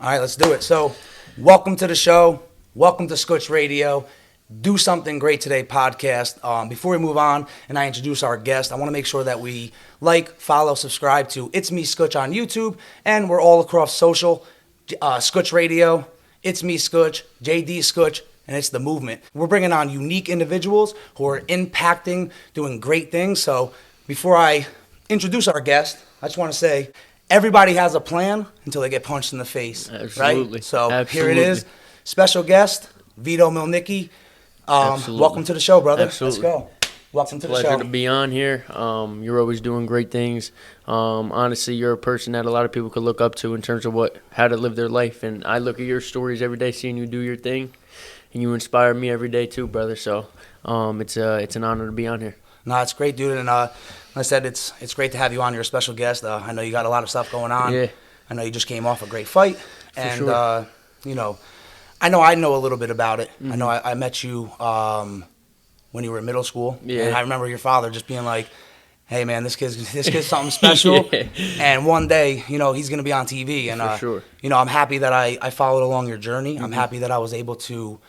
All right, let's do it. So, welcome to the show. Welcome to Skutch Radio. Do Something Great Today podcast. Before we move on and I introduce our guest, I want to make sure that we follow, subscribe to It's Me Skutch on YouTube, and we're all across social. Skutch Radio, It's Me Skutch, JD Skutch, and it's the movement. We're bringing on unique individuals who are impacting, doing great things. So before I introduce our guest, I just want to say everybody has a plan until they get punched in the face. Absolutely. Right? So Absolutely. Here it is. Special guest, Vito Mielnicki. Welcome to the show, brother. Absolutely. Let's go. Welcome to the show. Pleasure to be on here. You're always doing great things. Honestly, you're a person that a lot of people could look up to in terms of how to live their life. And I look at your stories every day, seeing you do your thing, and you inspire me every day too, brother. So it's an honor to be on here. No, it's great, dude. And like I said, it's great to have you on. You're a special guest. I know you got a lot of stuff going on. Yeah. I know you just came off a great fight, and sure. I know a little bit about it. Mm-hmm. I know I met you when you were in middle school. Yeah. And I remember your father just being like, "Hey, man, this kid's something special." Yeah. And one day, he's going to be on TV. And For sure. I'm happy that I followed along your journey. Mm-hmm. I'm happy that I was able to,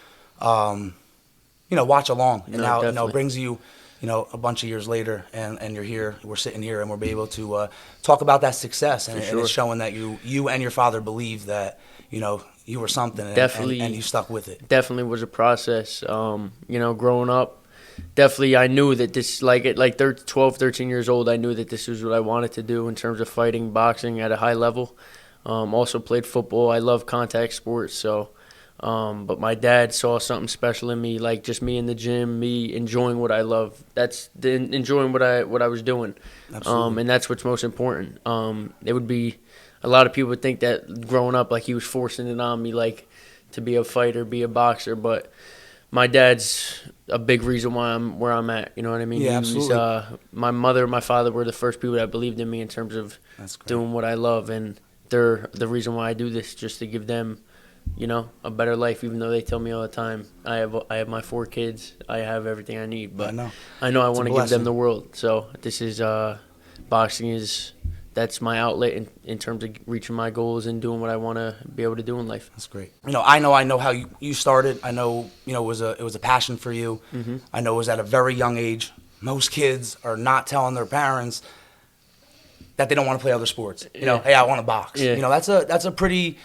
watch along. And now, definitely. Brings you, a bunch of years later, and you're here. We're sitting here, and we'll be able to talk about that success. And, sure. and it's showing that you and your father believe that, you were something, and you stuck with it. Definitely was a process. Growing up, definitely I knew that this, at 12, 13 years old, I knew that this was what I wanted to do in terms of fighting, boxing at a high level. Also played football. I love contact sports, so but my dad saw something special in me, like just me in the gym, me enjoying what I love. That's enjoying what I was doing. Absolutely. And that's what's most important. It would be a lot of people would think that growing up, like he was forcing it on me, like to be a fighter, be a boxer. But my dad's a big reason why I'm where I'm at. You know what I mean? Yeah, absolutely. My mother and my father were the first people that believed in me in terms of doing what I love, and they're the reason why I do this, just to give them, a better life. Even though they tell me all the time, I have my 4 kids, I have everything I need, but I know I want to give them the world. So this is boxing that's my outlet in terms of reaching my goals and doing what I want to be able to do in life. That's great. I know how you started. I know, it was a passion for you. Mm-hmm. I know it was at a very young age. Most kids are not telling their parents that they don't want to play other sports. Hey, I want to box. Yeah. That's a pretty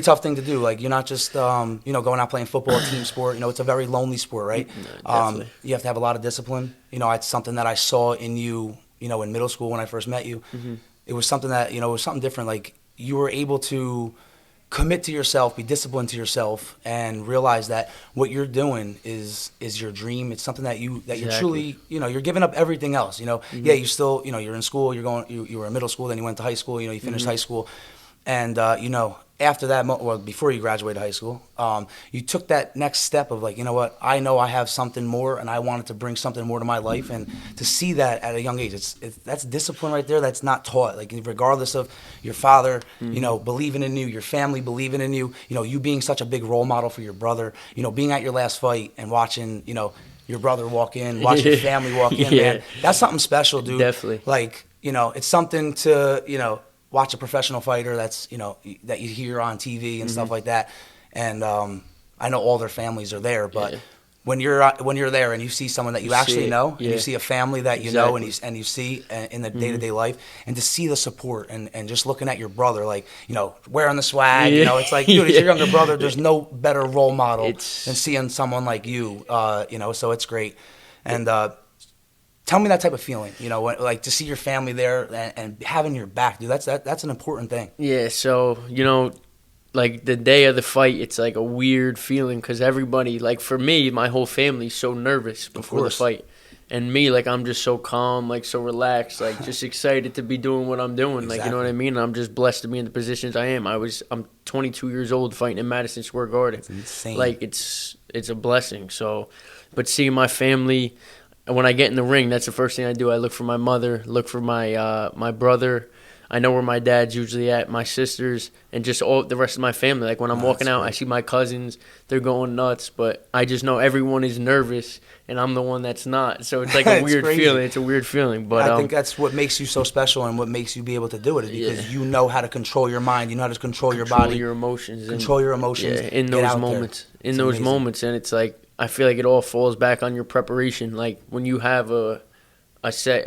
tough thing to do. Like, you're not just going out playing football, team sport. It's a very lonely sport, right? Definitely. You have to have a lot of discipline. It's something that I saw in you. In middle school when I first met you. Mm-hmm. It was something that, it was something different. Like, you were able to commit to yourself, be disciplined to yourself, and realize that what you're doing is your dream. It's something that you're truly, you're giving up everything else. Mm-hmm. Yeah, you still, you're in school, you were in middle school, then you went to high school, you finished Mm-hmm. high school. And, after that, before you graduated high school, you took that next step of like, what, I know I have something more, and I wanted to bring something more to my life, and to see that at a young age, that's discipline right there. That's not taught. Like, regardless of your father, Mm-hmm. Believing in you, your family believing in you, you being such a big role model for your brother, being at your last fight and watching, your brother walk in, watch your family walk in, man, that's something special, dude. Definitely. Like, it's something to, watch a professional fighter that's, that you hear on TV and Mm-hmm. stuff like that. And I know all their families are there, but Yeah. when you're there and you see someone that you actually know, and yeah. you see a family that you know, and you see in the day-to-day life, and to see the support and just looking at your brother, like, wearing the swag, Yeah. it's like, dude, it's your younger brother. There's no better role model than It's- seeing someone like you, so it's great. And tell me that type of feeling, like to see your family there and having your back, dude. That's an important thing. Yeah, so, like the day of the fight, it's like a weird feeling because everybody, like for me, my whole family's so nervous before the fight. And me, like, I'm just so calm, like so relaxed, like just excited to be doing what I'm doing. Exactly. Like, you know what I mean? And I'm just blessed to be in the positions I am. I'm 22 years old fighting in Madison Square Garden. It's insane. Like, it's a blessing. So, but seeing my family, when I get in the ring, that's the first thing I do. I look for my mother, look for my brother. I know where my dad's usually at, my sisters, and just all the rest of my family. Like when I'm walking out, I see my cousins, they're going nuts, but I just know everyone is nervous, and I'm the one that's not. So it's like a weird feeling. It's a weird feeling. But I think that's what makes you so special and what makes you be able to do it is because you know how to control your mind, you know how to control your body, your emotions, control your emotions in those moments. In those moments, and it's like I feel like it all falls back on your preparation. Like when you have a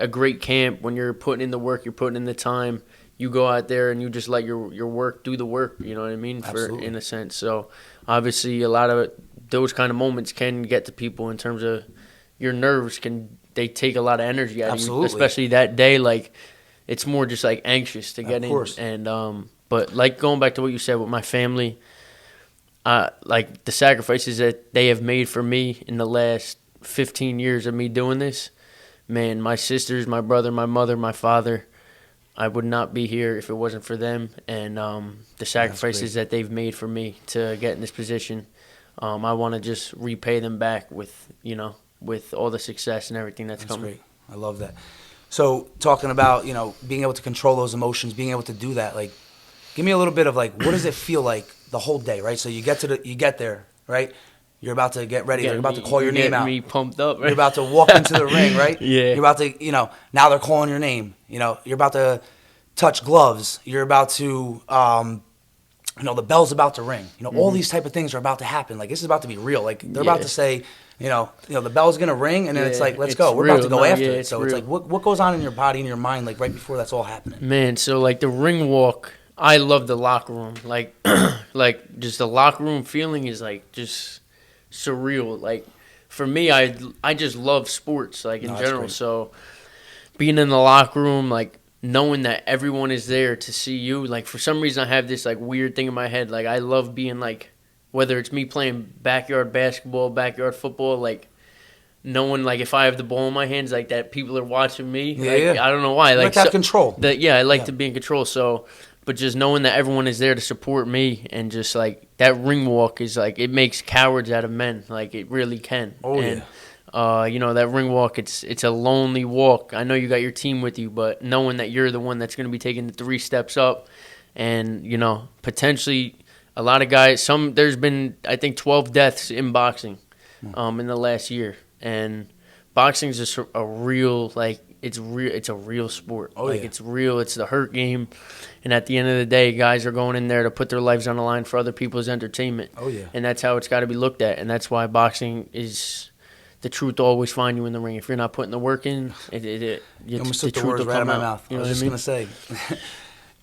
great camp, when you're putting in the work, you're putting in the time, you go out there and you just let your work do the work, you know what I mean? In a sense. So obviously a lot of those kind of moments can get to people in terms of your nerves they take a lot of energy out of you, especially that day. Like it's more just like anxious to get in. And but like going back to what you said with my family, like the sacrifices that they have made for me in the last 15 years of me doing this, man, my sisters, my brother, my mother, my father, I would not be here if it wasn't for them and the sacrifices that they've made for me to get in this position. I want to just repay them back with all the success and everything that's coming. Great. I love that. So talking about, being able to control those emotions, being able to do that, like, give me a little bit of like, what does it feel like the whole day, right? So you get there, right? You're about to get ready. You're about to call your name out. Me pumped up. Right? You're about to walk into the ring, right? Yeah. You're about to, now they're calling your name. You're about to touch gloves. You're about to, the bell's about to ring. All these type of things are about to happen. Like this is about to be real. Like they're about to say, the bell's gonna ring, and then it's like, let's go. We're about to go after it. So it's like, what goes on in your body and your mind, like right before that's all happening? Man, so like the ring walk, I love the locker room. Like, like just the locker room feeling is like just surreal. Like for me, I just love sports like in general. Great. So being in the locker room, like knowing that everyone is there to see you, like for some reason I have this like weird thing in my head. Like I love being like, whether it's me playing backyard basketball, backyard football, like knowing like if I have the ball in my hands, like that people are watching me. I don't know why. Like that control. I like to be in control. So. But just knowing that everyone is there to support me and just like that ring walk is like it makes cowards out of men. Like it really can. That ring walk, it's a lonely walk. I know you got your team with you, but knowing that you're the one that's going to be taking the 3 steps up, and potentially a lot of guys. There's been I think 12 deaths in boxing, in the last year, and boxing is just a real like. It's a real sport. It's real. It's the hurt game. And at the end of the day, guys are going in there to put their lives on the line for other people's entertainment. And that's how it's got to be looked at. And that's why boxing is the truth will always find you in the ring. If you're not putting the work in, the truth will come out. My mouth. I was just going to say,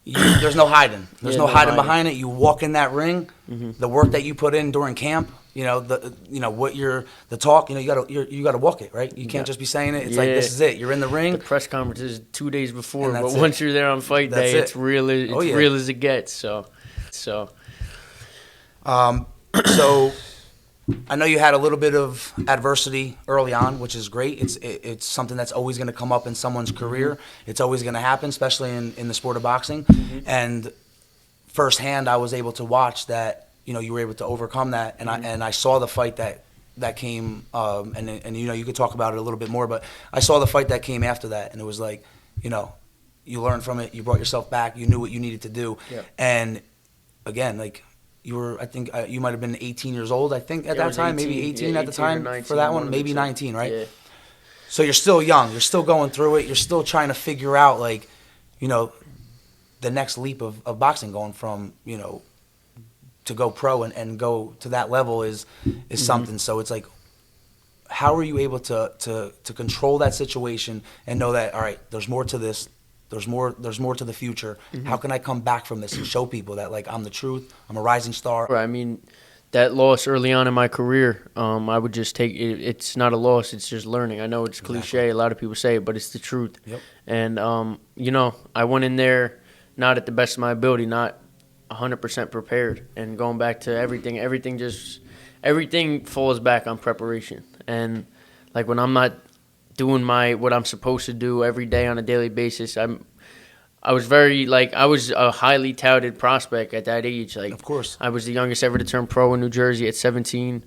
there's no hiding. There's no hiding behind it. You walk in that ring, the work that you put in during camp, the talk, you gotta walk it, right? You can't just be saying it. It's like this is it. You're in the ring. The press conference is 2 days before, but once you're there on fight day, it's real. It's real as it gets. So I know you had a little bit of adversity early on, which is great. It's something that's always going to come up in someone's career. It's always going to happen, especially in the sport of boxing. And firsthand, I was able to watch that. You were able to overcome that, and I saw the fight that came, and you could talk about it a little bit more, but I saw the fight that came after that, and it was like, you learned from it, you brought yourself back, you knew what you needed to do, and again, like you were, I think you might have been 18 years old, I think at that time, 18, maybe 18 at the time 19, for that one, maybe 19, right? Yeah. So you're still young, you're still going through it, you're still trying to figure out like, the next leap of boxing, going from to go pro and go to that level is something. So it's like, how are you able to control that situation and know that, all right, there's more to this, there's more to the future. How can I come back from this and show people that like I'm the truth, I'm a rising star? Right. I mean, that loss early on in my career, I would just take it. It's not a loss, it's just learning. I know it's cliche, a lot of people say it, but it's the truth. Yep. And I went in there not at the best of my ability, not 100% prepared, and going back to everything falls back on preparation. And like when I'm not doing what I'm supposed to do every day on a daily basis, I was a highly touted prospect at that age. Like, of course, I was the youngest ever to turn pro in New Jersey at 17.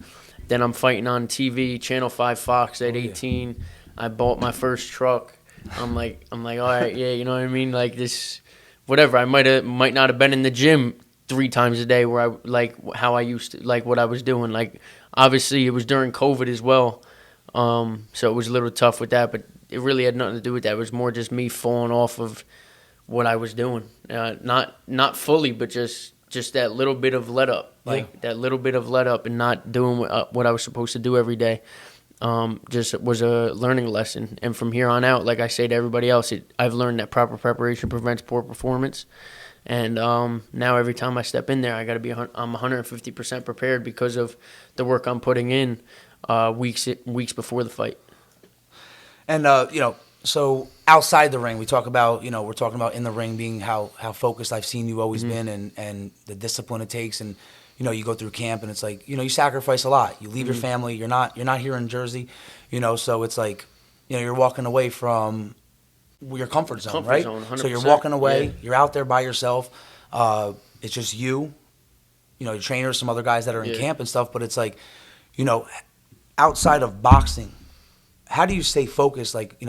Then I'm fighting on TV, Channel 5 Fox at 18. I bought my first truck. I'm like, all right, yeah, you know what I mean? Like this. whatever. I might not have been in the gym 3 times a day where I like how I used to, like what I was doing. Like obviously it was during COVID as well, so it was a little tough with that. But it really had nothing to do with that. It was more just me falling off of what I was doing. Not fully, but just that little bit of let up, that little bit of let up, and not doing what I was supposed to do every day. Just was a learning lesson. And from here on out, like I say to everybody else, I've learned that proper preparation prevents poor performance. And now every time I step in there, I'm 150% prepared because of the work I'm putting in weeks before the fight. And so outside the ring, we're talking about in the ring being how focused I've seen you always been, and the discipline it takes, and you go through camp, and it's like you sacrifice a lot. You leave your family. You're not here in Jersey, so it's like you're walking away from your comfort zone, right? So you're walking away. Yeah. You're out there by yourself. It's just you, your trainers, some other guys that are in camp and stuff. But it's like, outside of boxing, how do you stay focused? Like,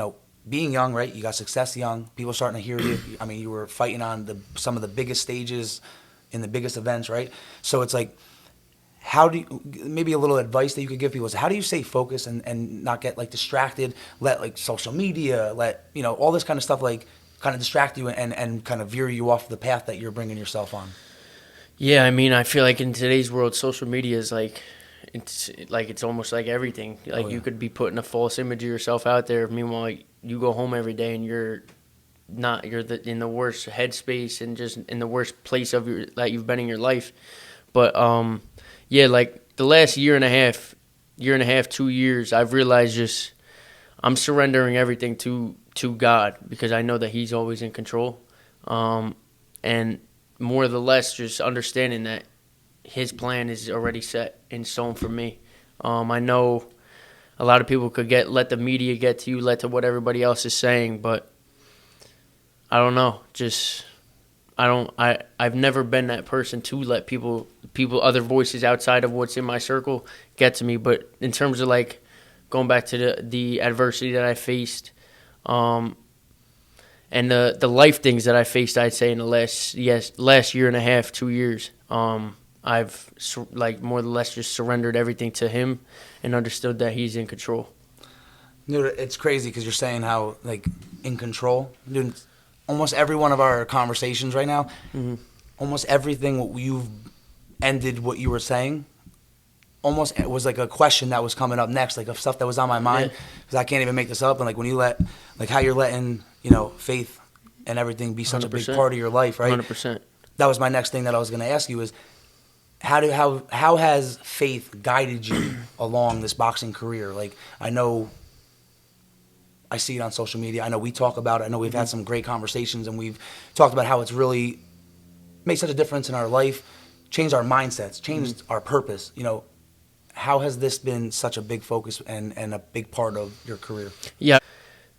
being young, right? You got success young. People starting to hear you. I mean, you were fighting on some of the biggest stages in the biggest events, right? So it's like, how do you, maybe a little advice that you could give people is, how do you stay focused and not get like distracted, let like social media, all this kind of stuff like kind of distract you and kind of veer you off the path that you're bringing yourself on? Yeah, I mean, I feel like in today's world, social media is it's almost like everything. Like you could be putting a false image of yourself out there. Meanwhile, you go home every day and you're in the worst headspace and just in the worst place that you've been in your life. But yeah, like the last year and a half, 2 years, I've realized I'm surrendering everything to God, because I know that He's always in control. And more or less just understanding that His plan is already set in stone for me. I know a lot of people could let the media get to you, let to what everybody else is saying, but I don't know. I've never been that person to let people, other voices outside of what's in my circle get to me. But in terms of like going back to the adversity that I faced, and the life things that I faced, I'd say in the last year and a half, 2 years, I've like more or less just surrendered everything to Him and understood that He's in control. Dude, it's crazy because you're saying how like in control. Dude, almost every one of our conversations right now, almost everything you've ended what you were saying, almost it was like a question that was coming up next, like of stuff that was on my mind, because I can't even make this up. And like when you how you're letting faith and everything be such 100%. A big part of your life, right? 100%. That was my next thing that I was going to ask you is, how has faith guided you along this boxing career? Like, I see it on social media. I know we talk about it. I know we've had some great conversations, and we've talked about how it's really made such a difference in our life, changed our mindsets, changed our purpose. How has this been such a big focus and a big part of your career? Yeah,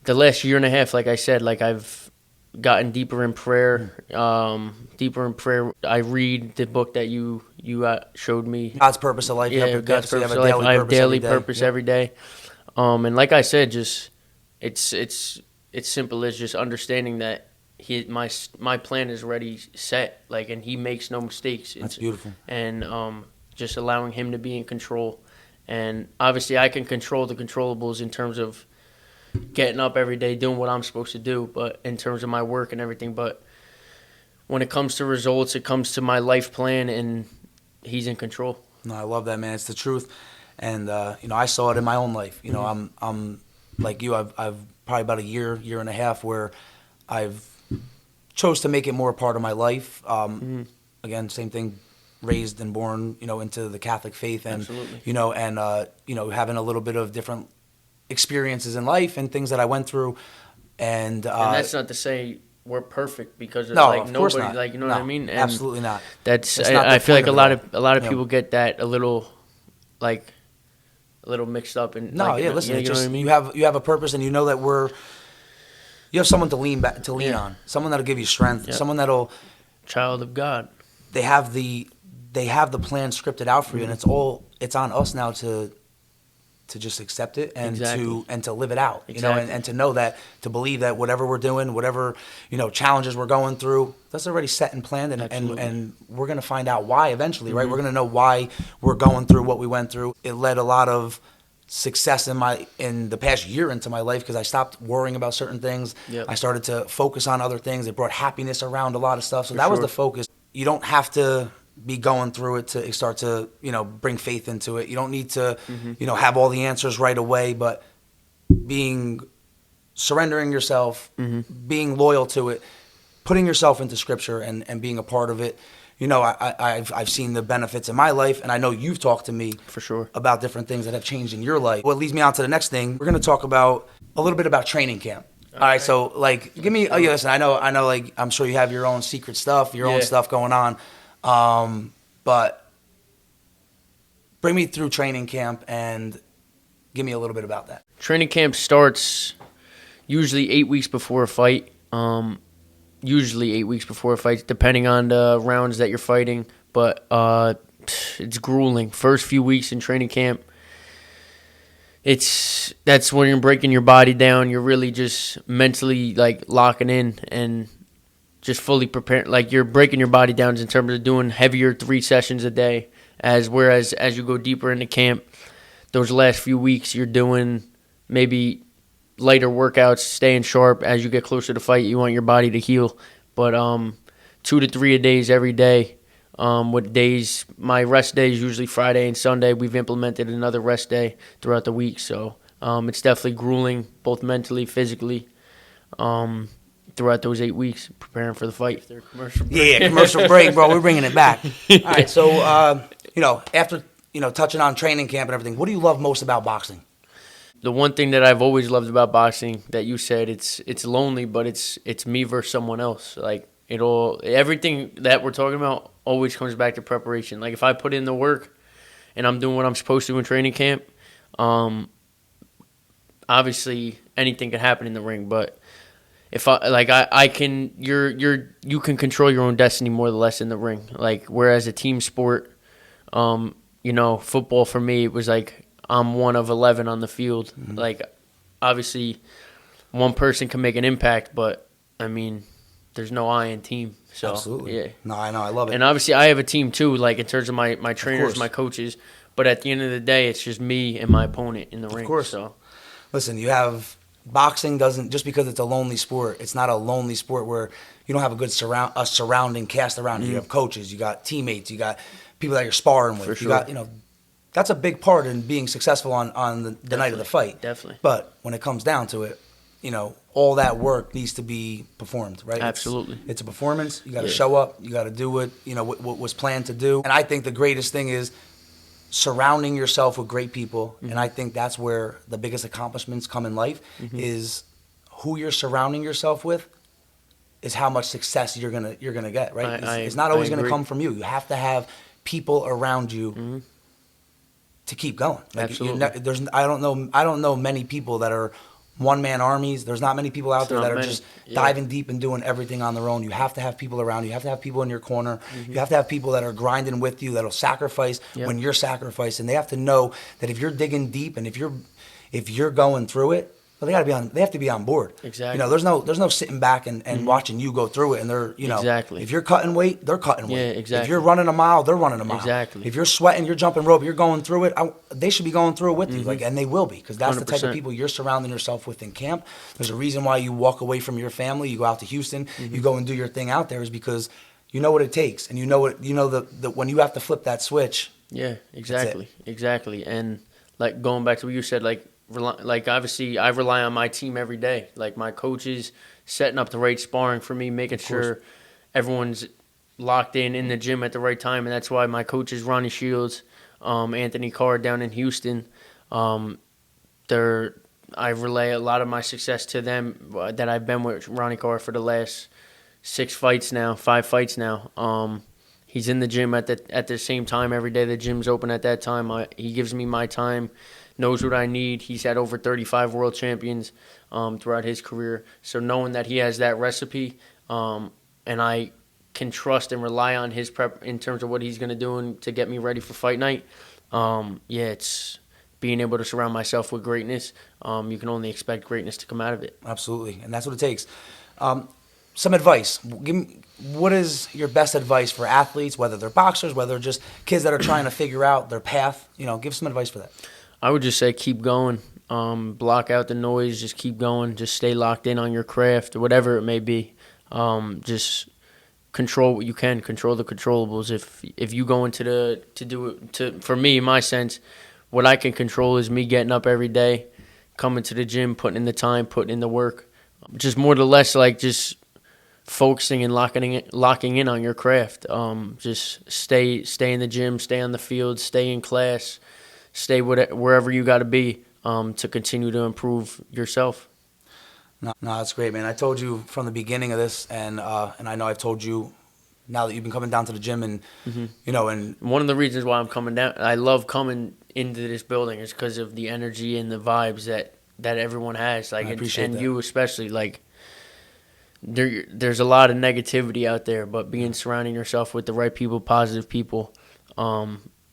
the last year and a half, like I said, like I've gotten deeper in prayer. I read the book that you showed me. God's Purpose of Life. Yeah, God's Purpose of Life. I have daily purpose every day. And like I said, just it's simple as just understanding that my plan is already set, like, and He makes no mistakes. That's beautiful. And just allowing Him to be in control. And obviously I can control the controllables in terms of getting up every day, doing what I'm supposed to do, but in terms of my work and everything. But when it comes to results, it comes to my life plan, and He's in control. No, I love that, man. It's the truth. And I saw it in my own life. I'm like you. I've probably about a year and a half where I've chose to make it more a part of my life. Again, same thing. Raised and born, into the Catholic faith, and absolutely. Having a little bit of different experiences in life and things that I went through, and that's not to say we're perfect, because of course nobody, not. like, what I mean? And absolutely not. That's I feel like a lot of people get that a little mixed up. And listen, you know what I mean? You have a purpose, and you know that you have someone to lean on, someone that'll give you strength, someone that'll child of God. They have the plan scripted out for you, and it's on us now to to just accept it and Exactly. to live it out, you know, Exactly. and to know that, to believe that whatever we're doing, whatever, you know, challenges we're going through, that's already set and planned, and we're going to find out why eventually, right? We're going to know why we're going through what we went through. It led a lot of success in the past year into my life because I stopped worrying about certain things. Yep. I started to focus on other things. It brought happiness around a lot of stuff. So For that was sure. the focus. You don't have to be going through it to start to, you know, bring faith into it. You don't need to, you know, have all the answers right away, but surrendering yourself, being loyal to it, putting yourself into scripture and being a part of it. You know, I've seen the benefits in my life, and I know you've talked to me For sure. about different things that have changed in your life. What leads me on to the next thing, we're going to talk about a little bit about training camp. All right, so like, give me. Oh, yeah, listen. I know. Like, I'm sure you have your own secret stuff, your own stuff going on, but bring me through training camp and give me a little bit about that. Training camp starts usually 8 weeks before a fight. Usually 8 weeks before a fight, depending on the rounds that you're fighting. But it's grueling. First few weeks in training camp, that's when you're breaking your body down. You're really just mentally like locking in and just fully prepared. Like you're breaking your body down in terms of doing heavier 3 sessions a day. Whereas as you go deeper into camp, those last few weeks you're doing maybe lighter workouts, staying sharp. As you get closer to fight, you want your body to heal. But 2 to 3 a days every day. With days, my rest days usually Friday and Sunday. We've implemented another rest day throughout the week, so it's definitely grueling, both mentally, physically, throughout those 8 weeks preparing for the fight. If they're commercial break. Yeah, commercial break, bro. We're bringing it back. All right, so you know, after touching on training camp and everything, what do you love most about boxing? The one thing that I've always loved about boxing that you said, it's lonely, but it's me versus someone else. Like everything that we're talking about always comes back to preparation. Like if I put in the work and I'm doing what I'm supposed to in training camp, obviously anything can happen in the ring. But if you can control your own destiny more or less in the ring. Like whereas a team sport, football for me it was like I'm one of 11 on the field. Mm-hmm. Like, obviously, one person can make an impact, but, I mean, there's no I in team. So, absolutely. Yeah. No, I know. I love it. And, obviously, I have a team, too, like, in terms of my trainers, my coaches. But at the end of the day, it's just me and my opponent in the ring. Of course. So. Listen, boxing doesn't, just because it's a lonely sport, it's not a lonely sport where you don't have a good surrounding cast around you. You have coaches, you got teammates, you got people that you're sparring with. For sure. You got, that's a big part in being successful on the night of the fight. Definitely. But when it comes down to it, all that work needs to be performed, right? Absolutely. It's a performance. You got to show up. You got to do what was planned to do. And I think the greatest thing is surrounding yourself with great people. Mm-hmm. And I think that's where the biggest accomplishments come in life. Mm-hmm. Is who you're surrounding yourself with is how much success you're gonna get, right? It's not always gonna come from you. You have to have people around you. Mm-hmm. To keep going. Like, absolutely. I don't know many people that are one-man armies. There's not many people out there that are just diving deep and doing everything on their own. You have to have people around you. You have to have people in your corner. Mm-hmm. You have to have people that are grinding with you, that'll sacrifice when you're sacrificing. They have to know that if you're digging deep and if you're going through it, well, they have to be on board. Exactly. There's no sitting back and watching you go through it, and they're exactly. If you're cutting weight, they're cutting weight. Yeah, exactly. If you're running a mile, they're running a mile. Exactly. If you're sweating, you're jumping rope, you're going through it, they should be going through it with you, and they will be, because that's 100%. The type of people you're surrounding yourself with in camp. There's a reason why you walk away from your family, you go out to Houston, you go and do your thing out there, is because you know what it takes, and you know when you have to flip that switch. Yeah, exactly. And like going back to what you said, like obviously I rely on my team every day, like my coaches setting up the right sparring for me, making sure everyone's locked in the gym at the right time, and that's why my coaches, Ronnie Shields, Anthony Carr down in Houston, I relay a lot of my success to them, that I've been with Ronnie Carr for the last 5 fights now. He's in the gym at the same time every day. The gym's open at that time. He gives me my time, knows what I need. He's had over 35 world champions throughout his career. So knowing that he has that recipe, and I can trust and rely on his prep in terms of what he's going to do to get me ready for fight night, it's being able to surround myself with greatness, you can only expect greatness to come out of it. Absolutely, and that's what it takes. Some advice. What is your best advice for athletes, whether they're boxers, whether they're just kids that are trying to figure out their path? Give some advice for that. I would just say keep going. Block out the noise. Just keep going. Just stay locked in on your craft, whatever it may be. Just control what you can. Control the controllables. If you go into for me, in my sense, what I can control is me getting up every day, coming to the gym, putting in the time, putting in the work. Just more or less like just focusing and locking in on your craft. Just stay in the gym, stay on the field, stay in class, stay wherever you got to be to continue to improve yourself. No, that's great, man. I told you from the beginning of this, and I know I've told you now that you've been coming down to the gym, and and one of the reasons why I'm coming down, I love coming into this building, is because of the energy and the vibes that everyone has. Like, I appreciate that. You especially, like. There's a lot of negativity out there, but surrounding yourself with the right people, positive people,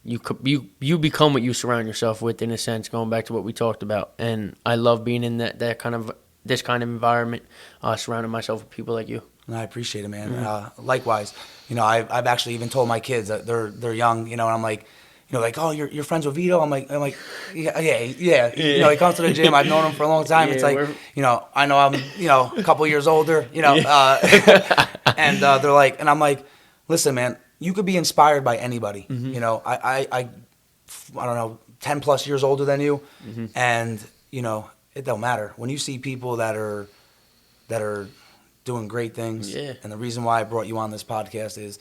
you become what you surround yourself with, in a sense. Going back to what we talked about, and I love being in this kind of environment, surrounding myself with people like you. And I appreciate it, man. Likewise, I've actually even told my kids that they're young, and I'm like. Like, oh, you're friends with Vito? I'm like, yeah. He comes to the gym. I've known him for a long time. It's like, I know I'm, a couple years older, and they're like, and I'm like, listen, man, you could be inspired by anybody. I don't know, 10 plus years older than you, and it don't matter when you see people that are doing great things. Yeah. And the reason why I brought you on this podcast is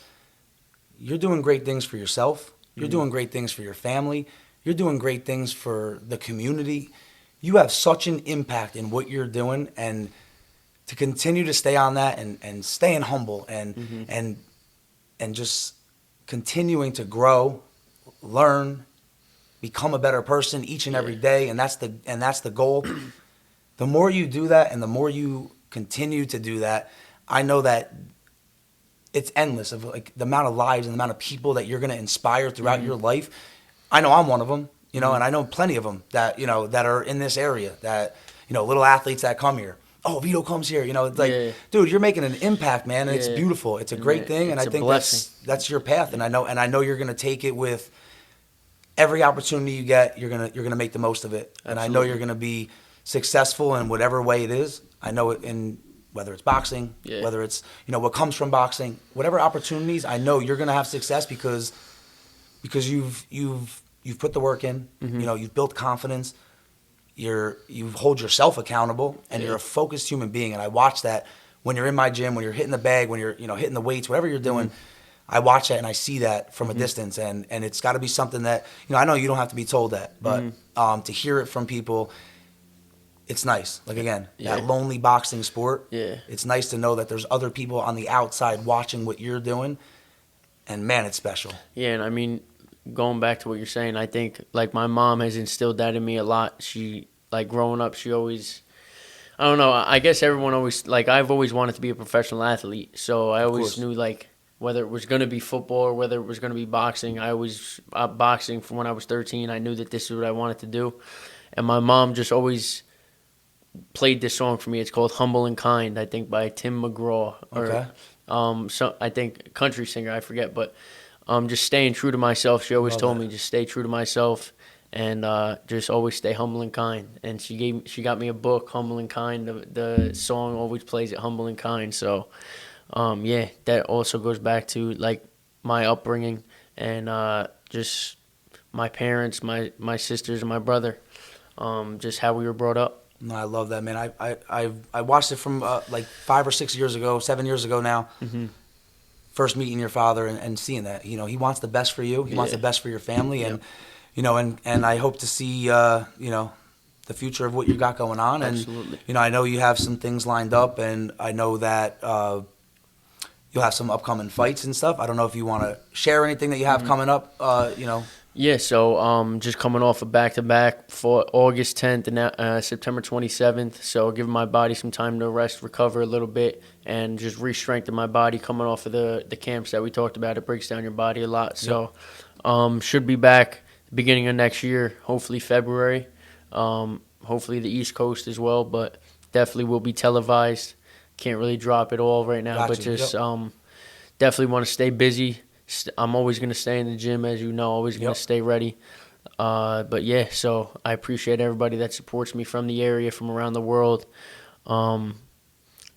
you're doing great things for yourself. You're doing great things for your family. You're doing great things for the community. You have such an impact in what you're doing, and to continue to stay on that and staying humble and just continuing to grow, learn, become a better person each and every day, and that's the goal. The more you do that and the more you continue to do that, I know that it's endless of like the amount of lives and the amount of people that you're going to inspire throughout your life. I know I'm one of them, and I know plenty of them that, that are in this area that, little athletes that come here. Oh, Vito comes here, it's like, dude, you're making an impact, man. And it's beautiful. It's a great thing. And I think that's your path. And I know you're going to take it with every opportunity you get. You're going to make the most of it. And I know you're going to be successful in whatever way it is. I know it whether it's boxing, whether it's, what comes from boxing, whatever opportunities, I know you're going to have success because you've put the work in, you've built confidence, you hold yourself accountable, and you're a focused human being. And I watch that when you're in my gym, when you're hitting the bag, when you're, hitting the weights, whatever you're doing, I watch that and I see that from a distance. And it's got to be something that, I know you don't have to be told that, but to hear it from people, it's nice. Like, again, that lonely boxing sport. Yeah. It's nice to know that there's other people on the outside watching what you're doing. And, man, it's special. Yeah, and I mean, going back to what you're saying, I think, like, my mom has instilled that in me a lot. She, like, growing up, she always, I don't know, I guess everyone always, like, I've always wanted to be a professional athlete. So I always knew, like, whether it was going to be football or whether it was going to be boxing, I always, boxing from when I was 13, I knew that this is what I wanted to do. And my mom just always played this song for me. It's called "Humble and Kind," I think, by Tim McGraw, or so I think country singer, I forget, but just staying true to myself. She always told me just stay true to myself and just always stay humble and kind. And she got me a book, Humble and Kind. The song always plays it, Humble and Kind. So that also goes back to like my upbringing and just my parents, my sisters, and my brother, just how we were brought up. No, I love that, man. I watched it from like 5 or 6 years ago, 7 years ago now. First meeting your father and seeing that, he wants the best for you. He wants the best for your family, and and I hope to see the future of what you got going on. Absolutely. And I know you have some things lined up, and I know that you'll have some upcoming fights and stuff. I don't know if you want to share anything that you have coming up. Yeah, so just coming off a back-to-back for August 10th and September 27th. So giving my body some time to rest, recover a little bit, and just re-strengthen my body coming off of the camps that we talked about. It breaks down your body a lot. So should be back beginning of next year, hopefully February. Hopefully the East Coast as well, but definitely will be televised. Can't really drop it all right now, but just definitely want to stay busy. I'm always going to stay in the gym, as you know, always going to stay ready. But yeah, so I appreciate everybody that supports me from the area, from around the world.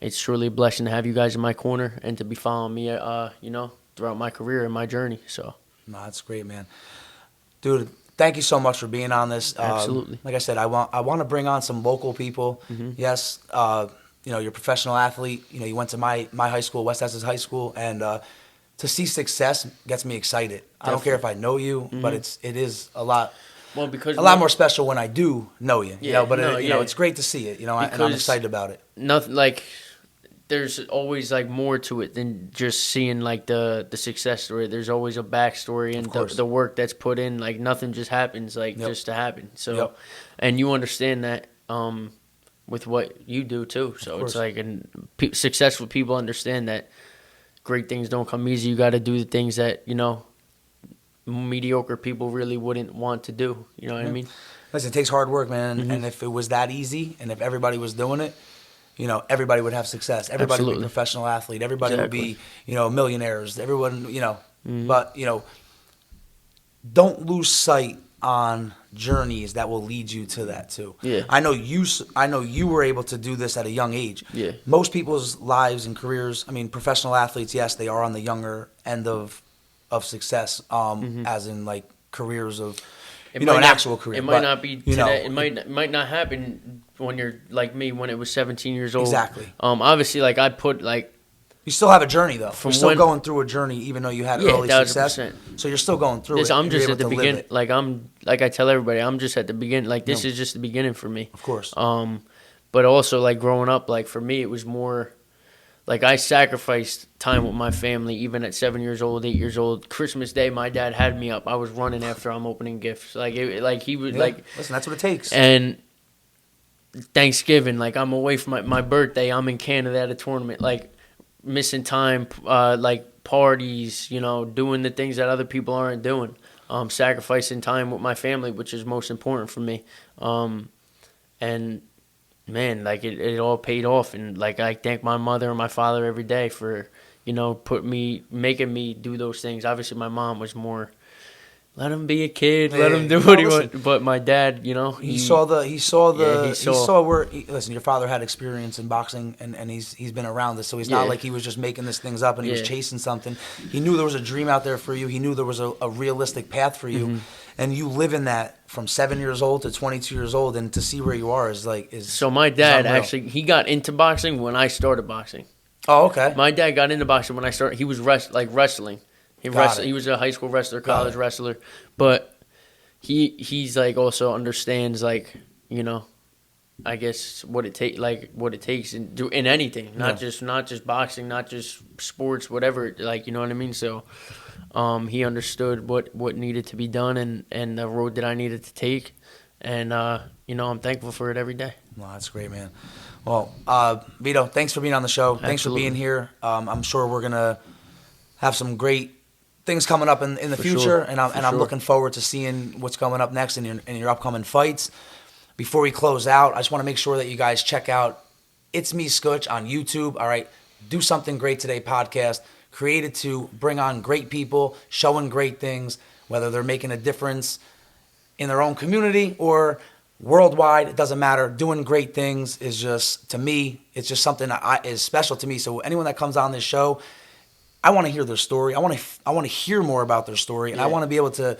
It's truly a blessing to have you guys in my corner and to be following me, throughout my career and my journey. So, no, that's great, man. Dude, thank you so much for being on this. Absolutely. Like I said, I want to bring on some local people. Mm-hmm. Yes, you're a professional athlete. You went to my high school, West Essex High School, and to see success gets me excited. Definitely. I don't care if I know you, but it is a lot. Well, because a lot more special when I do know you. Yeah, it's great to see it. And I'm excited about it. Nothing like. There's always like more to it than just seeing like the success story. There's always a backstory and the work that's put in. Like nothing just happens just to happen. So, and you understand that with what you do too. So it's like, and successful people understand that great things don't come easy. You got to do the things that mediocre people really wouldn't want to do. You know what I mean? Listen, it takes hard work, man. Mm-hmm. And if it was that easy, and if everybody was doing it, everybody would have success. Everybody would be a professional athlete. Everybody would be, millionaires. Everyone, Mm-hmm. But, don't lose sight on journeys that will lead you to that too. Yeah. I know you were able to do this at a young age. Yeah. Most people's lives and careers, professional athletes, yes, they are on the younger end of success, as in like careers of an actual career. It might not be today. It might not happen when you're like me when it was 17 years old. Exactly. Obviously, like I put like. You still have a journey though. You're still going through a journey, even though you had early 1,000%. success. So you're still going through it. I'm just at the beginning. Like I tell everybody, I'm just at the beginning. Like this is just the beginning for me. Of course. But also like growing up, like for me, it was more. Like, I sacrificed time with my family, even at 7 years old, 8 years old. Christmas Day, my dad had me up. I was running after I'm opening gifts. He would, Listen, that's what it takes. And Thanksgiving, like, I'm away from my birthday. I'm in Canada at a tournament. Like, missing time, parties, doing the things that other people aren't doing. Sacrificing time with my family, which is most important for me. And... man, like it all paid off, and like I thank my mother and my father every day for making me do those things. Obviously, my mom was more, let him be a kid, let him do what he wants. But my dad, he saw where. Listen, your father had experience in boxing, and he's been around this, so he's not like he was just making this things up and he was chasing something. He knew there was a dream out there for you. He knew there was a realistic path for you. Mm-hmm. And you live in that from 7 years old to 22 years old, and to see where you are is. So my dad actually, he got into boxing when I started boxing. Oh, okay. My dad got into boxing when I started. He was wrestling. He was a high school wrestler, college wrestler, but he's like also understands I guess what it takes in anything, not just boxing, not just sports, whatever. You know what I mean. So. He understood what needed to be done and the road that I needed to take. And, I'm thankful for it every day. Well, that's great, man. Well, Vito, thanks for being on the show. Absolutely. Thanks for being here. I'm sure we're going to have some great things coming up in the future. Sure. And I'm looking forward to seeing what's coming up next in your upcoming fights. Before we close out, I just want to make sure that you guys check out It's Me, Skutch on YouTube. All right. Do Something Great Today podcast. Created to bring on great people, showing great things, whether they're making a difference in their own community or worldwide, it doesn't matter. Doing great things is just, to me, it's just something that is special to me. So anyone that comes on this show, I want to hear their story. I want to hear more about their story, and I want to be able to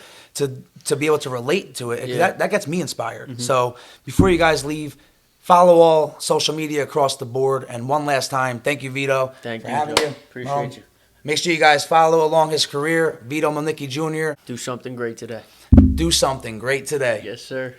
be able to relate to it. That gets me inspired. Mm-hmm. So before you guys leave, follow all social media across the board. And one last time, thank you, Vito. Thank you, having Joe. you. Appreciate you. Make sure you guys follow along his career, Vito Mielnicki Jr. Do something great today. Do something great today. Yes, sir.